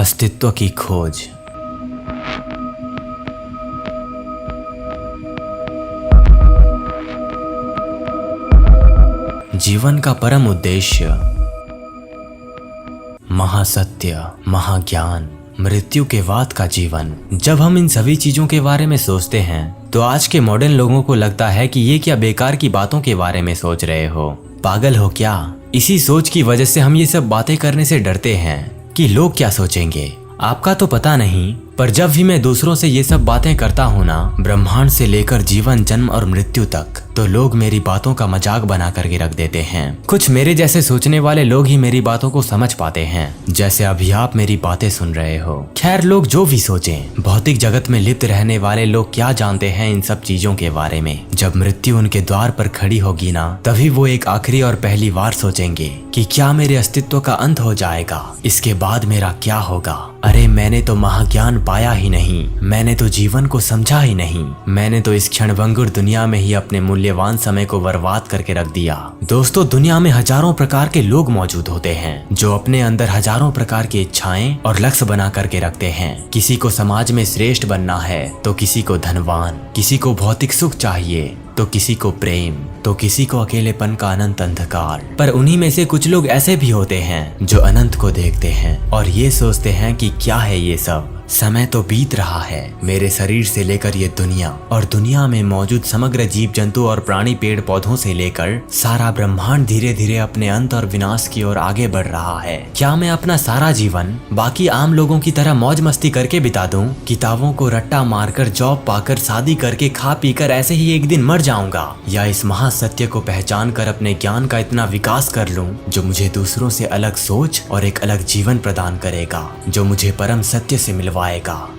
अस्तित्व की खोज। जीवन का परम उद्देश्य, महासत्य, महाज्ञान, मृत्यु के बाद का जीवन। जब हम इन सभी चीजों के बारे में सोचते हैं तो आज के मॉडर्न लोगों को लगता है कि ये क्या बेकार की बातों के बारे में सोच रहे हो, पागल हो क्या। इसी सोच की वजह से हम ये सब बातें करने से डरते हैं कि लोग क्या सोचेंगे। आपका तो पता नहीं, पर जब भी मैं दूसरों से ये सब बातें करता हूँ ना, ब्रह्मांड से लेकर जीवन, जन्म और मृत्यु तक, तो लोग मेरी बातों का मजाक बना करके रख देते हैं। कुछ मेरे जैसे सोचने वाले लोग ही मेरी बातों को समझ पाते हैं, जैसे अभी आप मेरी बातें सुन रहे हो। खैर, लोग जो भी सोचें, भौतिक जगत में लिप्त रहने वाले लोग क्या जानते हैं इन सब चीजों के बारे में। जब मृत्यु उनके द्वार पर खड़ी होगी ना, तभी वो एक आखिरी और पहली बार सोचेंगे कि क्या मेरे अस्तित्व का अंत हो जाएगा, इसके बाद मेरा क्या होगा। अरे मैंने तो महाज्ञान पाया ही नहीं, मैंने तो जीवन को समझा ही नहीं, मैंने तो इस क्षणभंगुर दुनिया में ही अपने मूल्यवान समय को बर्बाद करके रख दिया। दोस्तों, दुनिया में हजारों प्रकार के लोग मौजूद होते हैं जो अपने अंदर हजारों प्रकार की इच्छाएं और लक्ष्य बना करके रखते हैं। किसी को समाज में श्रेष्ठ बनना है, तो किसी को धनवान, किसी को भौतिक सुख चाहिए, तो किसी को प्रेम, तो किसी को अकेलेपन का अनंत अंधकार। पर उन्हीं में से कुछ लोग ऐसे भी होते हैं जो अनंत को देखते हैं और ये सोचते हैं कि क्या है ये सब, समय तो बीत रहा है, मेरे शरीर से लेकर ये दुनिया और दुनिया में मौजूद समग्र जीव जंतु और प्राणी, पेड़ पौधों से लेकर सारा ब्रह्मांड धीरे धीरे अपने अंत और विनाश की ओर आगे बढ़ रहा है। क्या मैं अपना सारा जीवन बाकी आम लोगों की तरह मौज मस्ती करके बिता दूं, किताबों को रट्टा मारकर, जॉब पाकर, शादी करके, खा पीकर ऐसे ही एक दिन मर जाऊंगा, या इस महासत्य को पहचान कर अपने ज्ञान का इतना विकास कर लूं जो मुझे दूसरों से अलग सोच और एक अलग जीवन प्रदान करेगा, जो मुझे परम सत्य से मिलवाएगा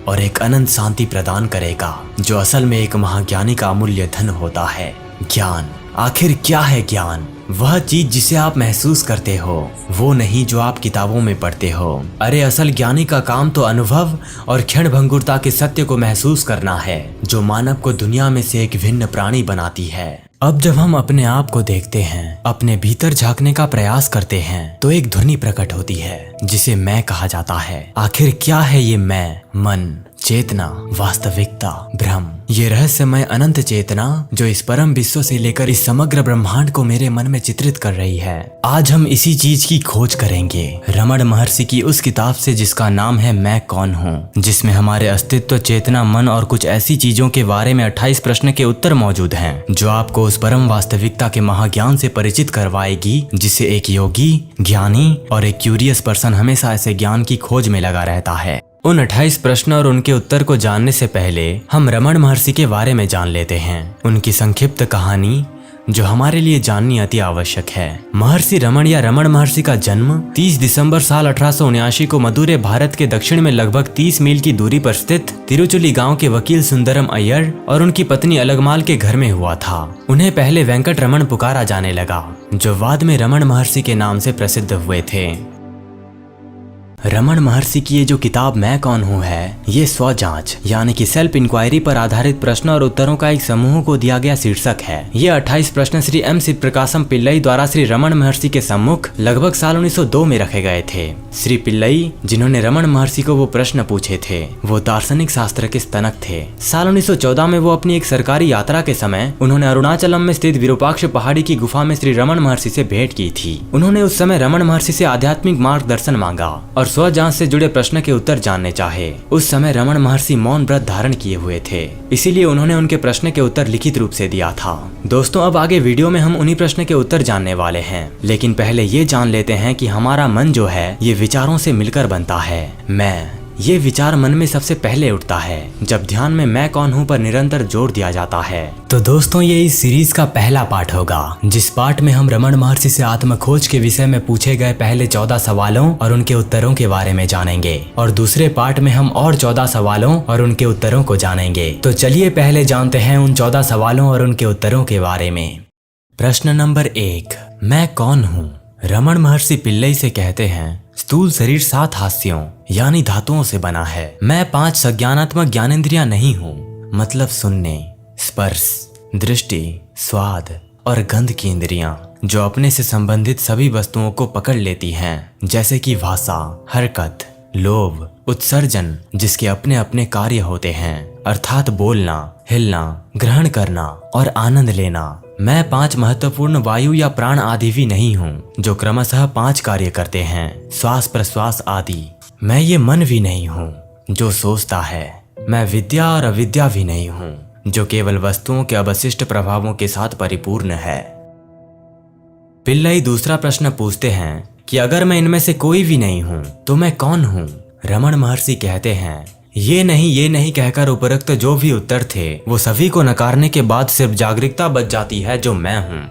और एक अनंत शांति प्रदान करेगा, जो असल में एक महाज्ञानी का अमूल्य धन होता है। ज्ञान। आखिर क्या है ज्ञान? वह चीज जिसे आप महसूस करते हो, वो नहीं जो आप किताबों में पढ़ते हो। अरे असल ज्ञानी का काम तो अनुभव और क्षणभंगुरता के सत्य को महसूस करना है, जो मानव को दुनिया में से एक भिन्न प्राणी बनाती है। अब जब हम अपने आप को देखते हैं, अपने भीतर झांकने का प्रयास करते हैं, तो एक ध्वनि प्रकट होती है जिसे मैं कहा जाता है। आखिर क्या है ये मैं? मन, चेतना, वास्तविकता, भ्रम, ये रहस्यमय अनंत चेतना जो इस परम विश्व से लेकर इस समग्र ब्रह्मांड को मेरे मन में चित्रित कर रही है। आज हम इसी चीज की खोज करेंगे रमण महर्षि की उस किताब से जिसका नाम है मैं कौन हूँ, जिसमें हमारे अस्तित्व, चेतना, मन और कुछ ऐसी चीजों के बारे में 28 प्रश्न के उत्तर मौजूद हैं, जो आपको उस परम वास्तविकता के महाज्ञान से परिचित करवाएगी, जिसे एक योगी, ज्ञानी और एक क्यूरियस पर्सन हमेशा ऐसे ज्ञान की खोज में लगा रहता है। उन 28 प्रश्न और उनके उत्तर को जानने से पहले हम रमण महर्षि के बारे में जान लेते हैं, उनकी संक्षिप्त कहानी जो हमारे लिए जाननी अति आवश्यक है। महर्षि रमण या रमण महर्षि का जन्म 30 दिसंबर साल 1879 को मदुरै, भारत के दक्षिण में लगभग 30 मील की दूरी पर स्थित तिरुचुली गांव के वकील सुंदरम अय्यर और उनकी पत्नी अलगमाल के घर में हुआ था। उन्हें पहले वेंकट रमण पुकारा जाने लगा, जो बाद में रमण महर्षि के नाम से प्रसिद्ध हुए थे। रमण महर्षि की ये जो किताब मैं कौन हूँ है, ये स्व जांच यानी कि सेल्फ इंक्वायरी पर आधारित प्रश्न और उत्तरों का एक समूह को दिया गया शीर्षक है। ये 28 प्रश्न श्री एम शिवप्रकाशम पिल्लई द्वारा श्री रमण महर्षि के सम्मुख लगभग साल 1902 में रखे गए थे। श्री पिल्लई, जिन्होंने रमण महर्षि को वो प्रश्न पूछे थे, वो दार्शनिक शास्त्र के स्तनक थे। साल 1914 में वो अपनी एक सरकारी यात्रा के समय उन्होंने अरुणाचलम में स्थित विरूपाक्ष पहाड़ी की गुफा में श्री रमण महर्षि से भेंट की थी। उन्होंने उस समय रमण महर्षि से आध्यात्मिक मार्गदर्शन मांगा और स्व जांच से जुड़े प्रश्न के उत्तर जानने चाहे। उस समय रमण महर्षि मौन व्रत धारण किए हुए थे, इसीलिए उन्होंने उनके प्रश्न के उत्तर लिखित रूप से दिया था। दोस्तों, अब आगे वीडियो में हम उन्हीं प्रश्न के उत्तर जानने वाले हैं, लेकिन पहले ये जान लेते हैं कि हमारा मन जो है ये विचारों से मिलकर बनता है। ये विचार मन में सबसे पहले उठता है जब ध्यान में मैं कौन हूँ पर निरंतर जोर दिया जाता है। तो दोस्तों, ये इस सीरीज का पहला पार्ट होगा, जिस पार्ट में हम रमण महर्षि से आत्मखोज के विषय में पूछे गए पहले 14 सवालों और उनके उत्तरों के बारे में जानेंगे, और दूसरे पार्ट में हम और 14 सवालों और उनके उत्तरों को जानेंगे। तो चलिए पहले जानते हैं उन 14 सवालों और उनके उत्तरों के बारे में। प्रश्न नंबर 1, मैं कौन हूँ? रमण महर्षि पिल्लई से कहते हैं, स्थूल शरीर 7 हास्यों यानी धातुओं से बना है। मैं 5 संज्ञानात्मक ज्ञानेंद्रियां नहीं हूँ, मतलब सुनने, स्पर्श, दृष्टि, स्वाद और गंध की इंद्रियां, जो अपने से संबंधित सभी वस्तुओं को पकड़ लेती हैं, जैसे कि भाषा, हरकत, लोभ, उत्सर्जन जिसके अपने अपने कार्य होते हैं, अर्थात बोलना, हिलना, ग्रहण करना और आनंद लेना। मैं 5 महत्वपूर्ण वायु या प्राण आदि भी नहीं हूँ जो क्रमशः 5 कार्य करते हैं, श्वास प्रश्वास आदि। मैं ये मन भी नहीं हूँ जो सोचता है। मैं विद्या और अविद्या भी नहीं हूँ जो केवल वस्तुओं के अवशिष्ट प्रभावों के साथ परिपूर्ण है। पिल्लई दूसरा प्रश्न पूछते हैं कि अगर मैं इनमें से कोई भी नहीं हूँ तो मैं कौन हूँ? रमण महर्षि कहते हैं, ये नहीं कहकर उपरोक्त जो भी उत्तर थे वो सभी को नकारने के बाद सिर्फ जागरूकता बच जाती है जो मैं हूँ।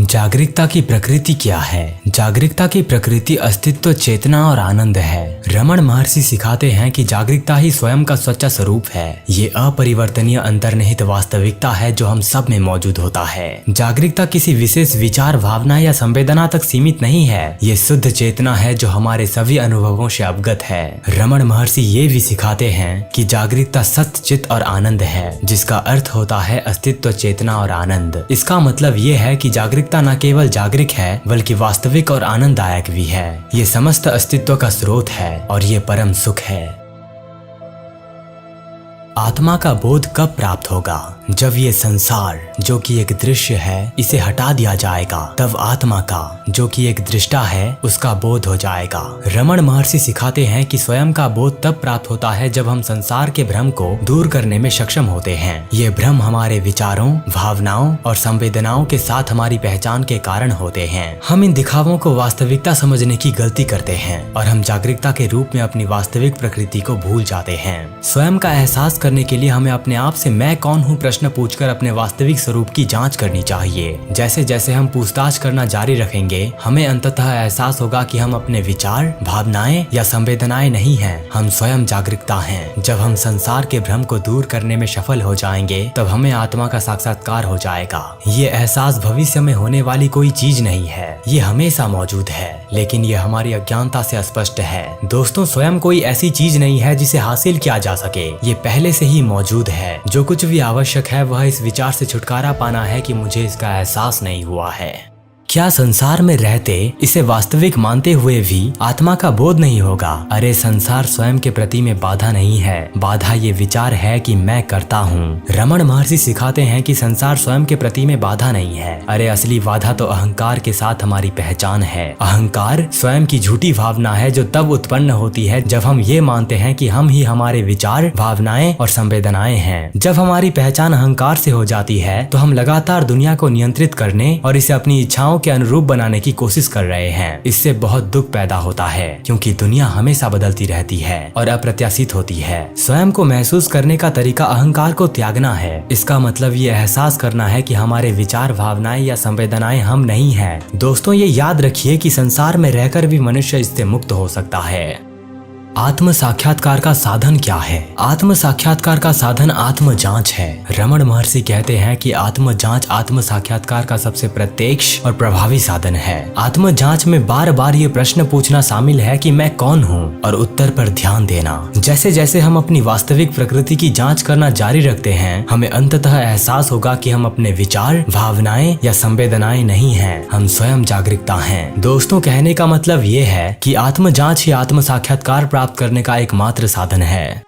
जागरूकता की प्रकृति क्या है? जागरूकता की प्रकृति अस्तित्व, चेतना और आनंद है। रमण महर्षि सिखाते हैं कि जागरूकता ही स्वयं का सच्चा स्वरूप है। ये अपरिवर्तनीय अंतर्निहित वास्तविकता है जो हम सब में मौजूद होता है। जागरूकता किसी विशेष विचार, भावना या संवेदना तक सीमित नहीं है। ये शुद्ध चेतना है जो हमारे सभी अनुभवों से अवगत है। रमण महर्षि ये भी सिखाते हैं कि जागरूकता सत्य, चित्त और आनंद है, जिसका अर्थ होता है अस्तित्व, चेतना और आनंद। इसका मतलब ये है कि जागरूकता न केवल जागरूक है बल्कि वास्तविक और आनंददायक भी है। ये समस्त अस्तित्व का स्रोत है और ये परम सुख है। आत्मा का बोध कब प्राप्त होगा? जब ये संसार जो कि एक दृश्य है इसे हटा दिया जाएगा, तब आत्मा का जो कि एक दृष्टा है उसका बोध हो जाएगा। रमण महर्षि सिखाते हैं कि स्वयं का बोध तब प्राप्त होता है जब हम संसार के भ्रम को दूर करने में सक्षम होते हैं। ये भ्रम हमारे विचारों, भावनाओं और संवेदनाओं के साथ हमारी पहचान के कारण होते हैं। हम इन दिखावों को वास्तविकता समझने की गलती करते हैं और हम जागरूकता के रूप में अपनी वास्तविक प्रकृति को भूल जाते हैं। स्वयं का एहसास करने के लिए हमें अपने आप से मैं कौन हूँ प्रश्न पूछकर अपने वास्तविक स्वरूप की जांच करनी चाहिए। जैसे जैसे हम पूछताछ करना जारी रखेंगे, हमें अंततः एहसास होगा कि हम अपने विचार, भावनाएं या संवेदनाएं नहीं हैं, हम स्वयं जागरूकता हैं। जब हम संसार के भ्रम को दूर करने में सफल हो जाएंगे, तब हमें आत्मा का साक्षात्कार हो जाएगा। ये एहसास भविष्य में होने वाली कोई चीज नहीं है, ये हमेशा मौजूद है, लेकिन ये हमारी अज्ञानता से अस्पष्ट है। दोस्तों, स्वयं कोई ऐसी चीज नहीं है जिसे हासिल किया जा सके, ये पहले से ही मौजूद है। जो कुछ भी आवश्यक है वह इस विचार से छुटकारा पाना है कि मुझे इसका एहसास नहीं हुआ है। क्या संसार में रहते इसे वास्तविक मानते हुए भी आत्मा का बोध नहीं होगा? अरे संसार स्वयं के प्रति में बाधा नहीं है, बाधा ये विचार है कि मैं करता हूँ। रमण महर्षि सिखाते हैं कि संसार स्वयं के प्रति में बाधा नहीं है। अरे असली बाधा तो अहंकार के साथ हमारी पहचान है। अहंकार स्वयं की झूठी भावना है जो तब उत्पन्न होती है जब हम ये मानते हैं कि हम ही हमारे विचार, भावनाएं और संवेदनाएं हैं। जब हमारी पहचान अहंकार से हो जाती है तो हम लगातार दुनिया को नियंत्रित करने और इसे अपनी इच्छाओं के अनुरूप बनाने की कोशिश कर रहे हैं। इससे बहुत दुख पैदा होता है क्योंकि दुनिया हमेशा बदलती रहती है और अप्रत्याशित होती है। स्वयं को महसूस करने का तरीका अहंकार को त्यागना है। इसका मतलब ये एहसास करना है कि हमारे विचार, भावनाएं या संवेदनाएं हम नहीं हैं। दोस्तों, ये याद रखिए कि संसार में रहकर भी मनुष्य इससे मुक्त हो सकता है। आत्म साक्षात्कार का साधन क्या है? आत्म साक्षात्कार का साधन आत्म जांच है। रमण महर्षि कहते हैं कि आत्म जांच आत्म साक्षात्कार का सबसे प्रत्यक्ष और प्रभावी साधन है। आत्म जांच में बार बार ये प्रश्न पूछना शामिल है कि मैं कौन हूँ, और उत्तर पर ध्यान देना। जैसे जैसे हम अपनी वास्तविक प्रकृति की जांच करना जारी रखते हैं, हमें अंततः एहसास होगा कि हम अपने विचार, भावनाएं या संवेदनाएं नहीं हैं, हम स्वयं जागरूकता हैं। दोस्तों, कहने का मतलब ये है कि आत्म जांच ही आत्म साक्षात्कार प्राप्त करने का एकमात्र साधन है।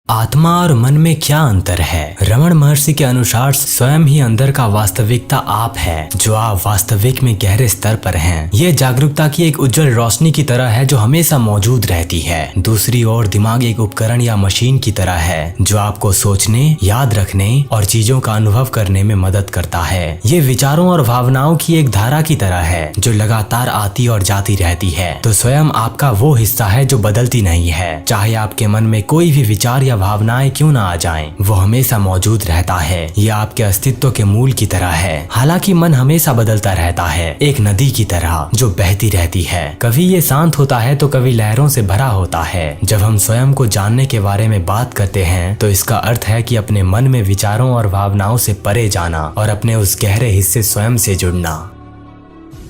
आत्मा और मन में क्या अंतर है? रमण महर्षि के अनुसार स्वयं ही अंदर का वास्तविकता आप है, जो आप वास्तविक में गहरे स्तर पर हैं। ये जागरूकता की एक उज्जवल रोशनी की तरह है जो हमेशा मौजूद रहती है। दूसरी ओर दिमाग एक उपकरण या मशीन की तरह है जो आपको सोचने, याद रखने और चीजों का अनुभव करने में मदद करता है। ये विचारों और भावनाओं की एक धारा की तरह है जो लगातार आती और जाती रहती है। तो स्वयं आपका वो हिस्सा है जो बदलती नहीं है। चाहे आपके मन में कोई भी विचार या भावनाएं क्यों ना आ जाएं, वो हमेशा मौजूद रहता है। ये आपके अस्तित्व के मूल की तरह है। हालांकि मन हमेशा बदलता रहता है, एक नदी की तरह जो बहती रहती है। कभी ये शांत होता है तो कभी लहरों से भरा होता है। जब हम स्वयं को जानने के बारे में बात करते हैं तो इसका अर्थ है कि अपने मन में विचारों और भावनाओं से परे जाना और अपने उस गहरे हिस्से स्वयं से जुड़ना।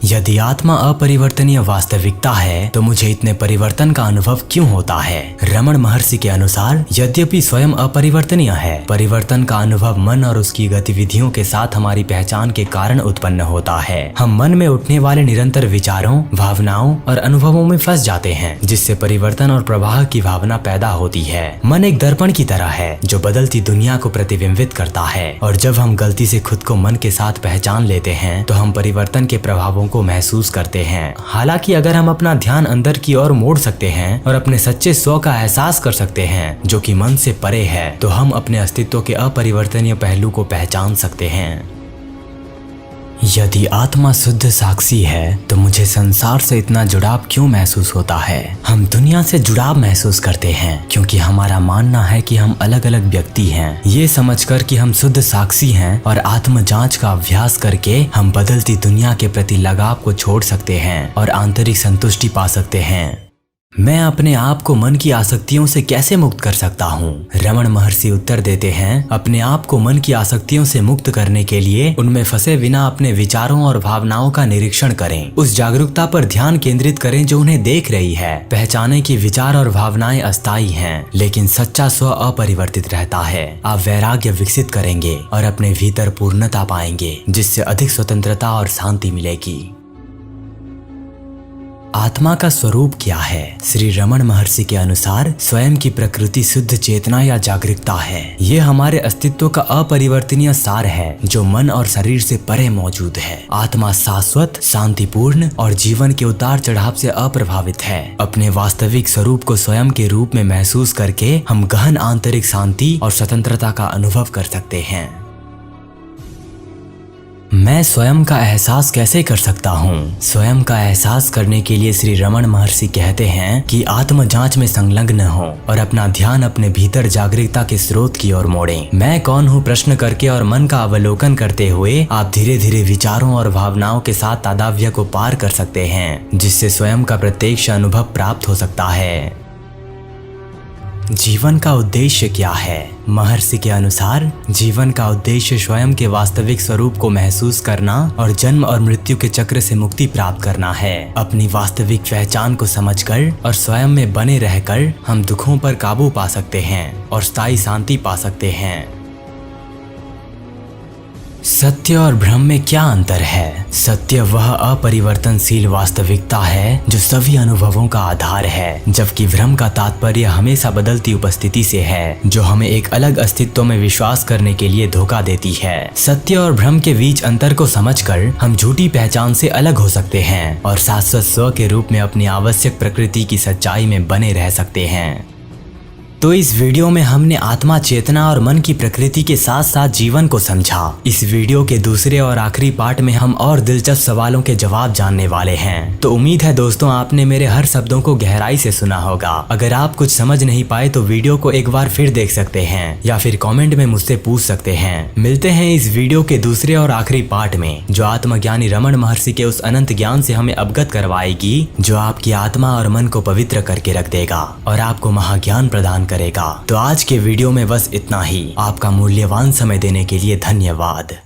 यदि आत्मा अपरिवर्तनीय वास्तविकता है तो मुझे इतने परिवर्तन का अनुभव क्यों होता है? रमण महर्षि के अनुसार यद्यपि स्वयं अपरिवर्तनीय है, परिवर्तन का अनुभव मन और उसकी गतिविधियों के साथ हमारी पहचान के कारण उत्पन्न होता है। हम मन में उठने वाले निरंतर विचारों, भावनाओं और अनुभवों में फंस जाते हैं, जिससे परिवर्तन और प्रवाह की भावना पैदा होती है। मन एक दर्पण की तरह है जो बदलती दुनिया को प्रतिबिंबित करता है, और जब हम गलती से खुद को मन के साथ पहचान लेते हैं तो हम परिवर्तन के प्रभावों को महसूस करते हैं। हालांकि अगर हम अपना ध्यान अंदर की ओर मोड़ सकते हैं और अपने सच्चे स्व का एहसास कर सकते हैं जो कि मन से परे है, तो हम अपने अस्तित्व के अपरिवर्तनीय पहलू को पहचान सकते हैं। यदि आत्मा शुद्ध साक्षी है तो मुझे संसार से इतना जुड़ाव क्यों महसूस होता है? हम दुनिया से जुड़ाव महसूस करते हैं क्योंकि हमारा मानना है कि हम अलग अलग व्यक्ति हैं। ये समझकर कि हम शुद्ध साक्षी हैं और आत्म जांच का अभ्यास करके हम बदलती दुनिया के प्रति लगाव को छोड़ सकते हैं और आंतरिक संतुष्टि पा सकते हैं। मैं अपने आप को मन की आसक्तियों से कैसे मुक्त कर सकता हूँ? रमण महर्षि उत्तर देते हैं, अपने आप को मन की आसक्तियों से मुक्त करने के लिए उनमें फंसे बिना अपने विचारों और भावनाओं का निरीक्षण करें। उस जागरूकता पर ध्यान केंद्रित करें जो उन्हें देख रही है। पहचानें कि विचार और भावनाएं अस्थायी हैं, लेकिन सच्चा स्व अपरिवर्तित रहता है। आप वैराग्य विकसित करेंगे और अपने भीतर पूर्णता पाएंगे, जिससे अधिक स्वतंत्रता और शांति मिलेगी। आत्मा का स्वरूप क्या है? श्री रमण महर्षि के अनुसार स्वयं की प्रकृति शुद्ध चेतना या जागरूकता है। ये हमारे अस्तित्व का अपरिवर्तनीय सार है जो मन और शरीर से परे मौजूद है। आत्मा शाश्वत, शांतिपूर्ण और जीवन के उतार चढ़ाव से अप्रभावित है। अपने वास्तविक स्वरूप को स्वयं के रूप में महसूस करके हम गहन आंतरिक शांति और स्वतंत्रता का अनुभव कर सकते हैं। मैं स्वयं का एहसास कैसे कर सकता हूँ? स्वयं का एहसास करने के लिए श्री रमण महर्षि कहते हैं कि आत्म जांच में संलग्न हो और अपना ध्यान अपने भीतर जागरूकता के स्रोत की ओर मोड़ें। मैं कौन हूँ प्रश्न करके और मन का अवलोकन करते हुए आप धीरे धीरे विचारों और भावनाओं के साथ तादात्म्य को पार कर सकते हैं, जिससे स्वयं का प्रत्यक्ष अनुभव प्राप्त हो सकता है। जीवन का उद्देश्य क्या है? महर्षि के अनुसार जीवन का उद्देश्य स्वयं के वास्तविक स्वरूप को महसूस करना और जन्म और मृत्यु के चक्र से मुक्ति प्राप्त करना है। अपनी वास्तविक पहचान को समझकर और स्वयं में बने रहकर हम दुखों पर काबू पा सकते हैं और स्थायी शांति पा सकते हैं। सत्य और भ्रम में क्या अंतर है? सत्य वह अपरिवर्तनशील वास्तविकता है जो सभी अनुभवों का आधार है, जबकि भ्रम का तात्पर्य हमेशा बदलती उपस्थिति से है जो हमें एक अलग अस्तित्व में विश्वास करने के लिए धोखा देती है। सत्य और भ्रम के बीच अंतर को समझकर हम झूठी पहचान से अलग हो सकते हैं और शाश्वत स्व के रूप में अपनी आवश्यक प्रकृति की सच्चाई में बने रह सकते हैं। तो इस वीडियो में हमने आत्मा, चेतना और मन की प्रकृति के साथ साथ जीवन को समझा। इस वीडियो के दूसरे और आखिरी पार्ट में हम और दिलचस्प सवालों के जवाब जानने वाले हैं। तो उम्मीद है दोस्तों आपने मेरे हर शब्दों को गहराई से सुना होगा। अगर आप कुछ समझ नहीं पाए तो वीडियो को एक बार फिर देख सकते हैं या फिर कॉमेंट में मुझसे पूछ सकते हैं। मिलते हैं इस वीडियो के दूसरे और आखिरी पार्ट में, जो आत्मज्ञानी रमण महर्षि के उस अनंत ज्ञान से हमें अवगत करवाएगी जो आपकी आत्मा और मन को पवित्र करके रख देगा और आपको महाज्ञान प्रदान करेगा। तो आज के वीडियो में बस इतना ही। आपका मूल्यवान समय देने के लिए धन्यवाद।